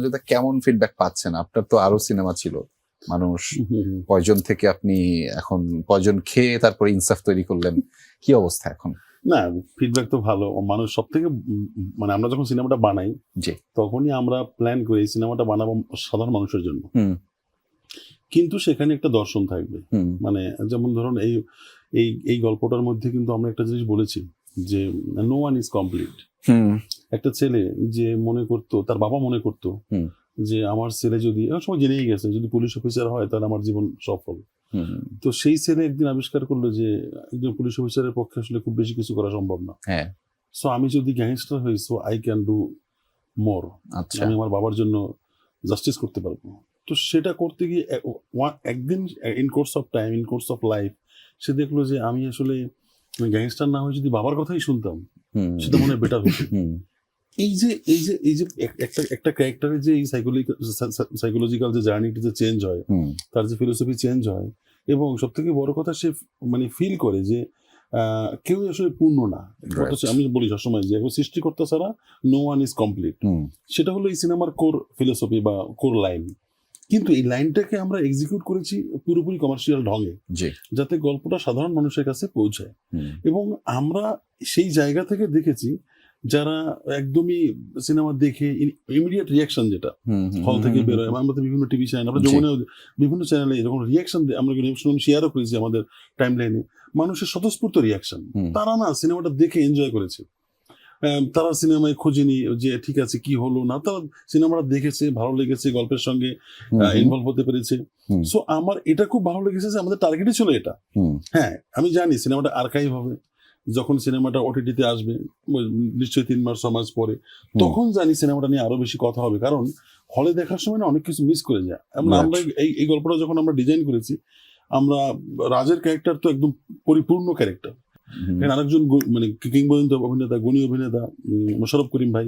যেটা কেমন ফিডব্যাক পাচ্ছেন? আপনার তো আরো সিনেমা ছিল। মানুষ পয়জন থেকে আপনি এখন পয়জন খেয়ে তারপরে ইনসাফ তৈরি করলেন। কি অবস্থা এখন? না, ফিডব্যাক তো ভালো। মানুষ সবথেকে মানে আমরা যখন সিনেমাটা বানাই জি। তখনই আমরা প্ল্যান করি এই সিনেমাটা বানাবো সাধারণ মানুষের জন্য। হুম। কিন্তু সেখানে একটা দর্শন থাকবে। মানে যেমন ধরুন এই এই এই গল্পটার মধ্যে কিন্তু আমরা একটা জিনিস বলেছি যে নো ওয়ান ইজ কমপ্লিট। একটা ছেলে যে মনে করতো, তার বাবা মনে করতো যে আমার ছেলে যদি, এখন সবাই জেনেই গেছে, যদি পুলিশ অফিসার হয় তাহলে আমার জীবন সফল। তো সেই ছেলে একদিন আবিষ্কার করলো যে একজন পুলিশ অফিসারের পক্ষে আসলে খুব বেশি কিছু করা সম্ভব না। সো আমি যদি গ্যাংস্টার হই, so I can do more. আমি আমার বাবার জন্য জাস্টিস করতে পারবো। তো সেটা করতে গিয়ে একদিন in course of time, in course of life, সে দেখলো যে আমি আসলে গ্যাংস্টার না হয়ে যদি বাবার কথাই শুনতাম সেটা মনে হয় বেটার হতো। এই যে একটা ক্যারেক্টারের যে এই সাইকোলজিক্যাল যে জার্নিটা যে চেঞ্জ হয়, তার যে ফিলোসফি চেঞ্জ হয়, এবং সব থেকে বড় কথা সে মানে ফিল করে যে কেউ আসলে পূর্ণ না। আমি বলি সবসময় যে সৃষ্টিকর্তা ছাড়া নো ওয়ান ইজ কমপ্লিট। সেটা হলো এই সিনেমার কোর ফিলোসফি বা কোর লাইন। কিন্তু এই লাইনটাকে আমরা এক্সিকিউট করেছি পুরোপুরি কমার্শিয়াল ঢঙে, যাতে গল্পটা সাধারণ মানুষের কাছে পৌঁছায়। এবং আমরা সেই জায়গা থেকে দেখেছি যারা একদমই সিনেমা দেখে ইমিডিয়েট রিয়াকশন, যেটা হল থেকে বেরোয়, আমরা তো বিভিন্ন টিভি চ্যানেল, আমরা যমুনেও বিভিন্ন চ্যানেলে যখন রিয়াকশন আমরা শেয়ারও করেছি আমাদের টাইম লাইনে, মানুষের স্বতঃস্ফূর্ত রিয়াকশন। তারা না সিনেমাটা দেখে এনজয় করেছে, তারা সিনেমায় খোঁজেনি যে ঠিক আছে কি হলো না, তারা সিনেমাটা দেখেছে, ভালো লেগেছে, গল্পের সঙ্গে ইনভলভ হতে পেরেছে। সো আমার এটা খুব ভালো লেগেছে যে আমাদের টার্গেটই ছিল এটা। হ্যাঁ, আমি জানি সিনেমাটা আর্কাইভ হবে, যখন সিনেমাটা ওটিটিতে আসবে নিশ্চয়ই 3 মাস 6 মাস পরে, তখন জানি সিনেমাটা নিয়ে আরো বেশি কথা হবে, কারণ হলে দেখার সময় না অনেক কিছু মিস করে যায়। আমরা এই গল্পটা যখন আমরা ডিজাইন করেছি, আমরা রাজের ক্যারেক্টার তো একদম পরিপূর্ণ ক্যারেক্টার। আরেকজন মানে কিংবদন্তি অভিনেতা, গুণী অভিনেতা মোশাররফ করিম ভাই,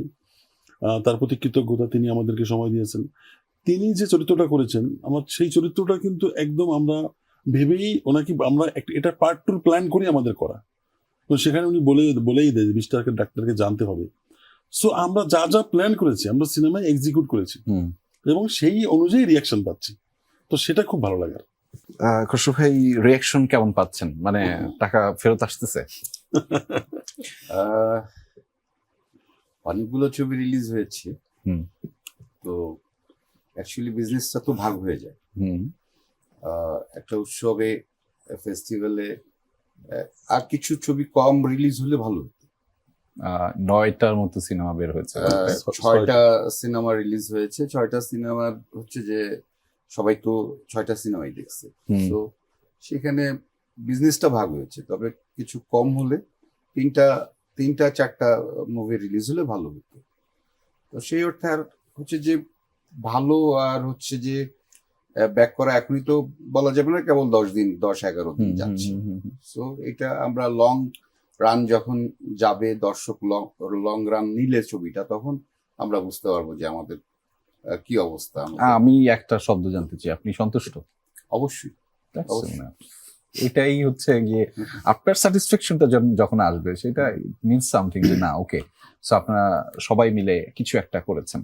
তার প্রতি কৃতজ্ঞতা, তিনি আমাদেরকে সময় দিয়েছেন। তিনি যে চরিত্রটা করেছেন, আমার সেই চরিত্রটা কিন্তু একদম আমরা ভেবেই ওনাকে আমরা এটা পার্ট 2 প্ল্যান করি আমাদের করা। তো সেখানে উনি বলেই দেয় যে ডাক্তারকে জানতে হবে। সো আমরা যা প্ল্যান করেছি আমরা সিনেমায় এক্সিকিউট করেছি, এবং সেই অনুযায়ী রিয়াকশন পাচ্ছি। তো সেটা খুব ভালো লাগে। খসরু ভাই, রিয়াকশন কেমন পাচ্ছেন? মানে টাকা ফেরত আসতেছে? অনেকগুলো ছবি রিলিজ হয়েছে, তো অ্যাকচুয়ালি বিজনেসটা তো ভাগ হয়ে যায়। একটা উৎসবে, ফেস্টিভ্যালে আর কিছু ছবি কম রিলিজ হলে ভালো হতো। 9টার মতো সিনেমা বের হয়েছে, 6টা সিনেমা রিলিজ হয়েছে। 6টা সিনেমা হচ্ছে যে সবাই তো 6টা সিনেমাই দেখছে, তো সেখানে বিজনেসটা ভাগ হয়েছে। তবে কিছু কম হলে 3টা 4টা মুভি রিলিজ হলে ভালো হতো। তো সেই অর্থে আর হচ্ছে যে ভালো আর হচ্ছে যে ব্যাক করা এখনই তো বলা যাবে না, কেবল 10-11 দিন যাচ্ছে। সো এটা আমরা লং রান যখন যাবে, দর্শক লং রান নিলে ছবিটা, তখন আমরা বুঝতে পারবো যে আমাদের কি অবস্থা। আমি একটা শব্দ জানতে চাই, আপনি সন্তুষ্ট? অবশ্যই। এটাই হচ্ছে গিয়ে আপনার স্যাটিসফ্যাকশনটা যখন আসবে, সেটা মিনস সামথিং, যে না ওকে, সো আপনারা সবাই মিলে কিছু একটা করেছেন।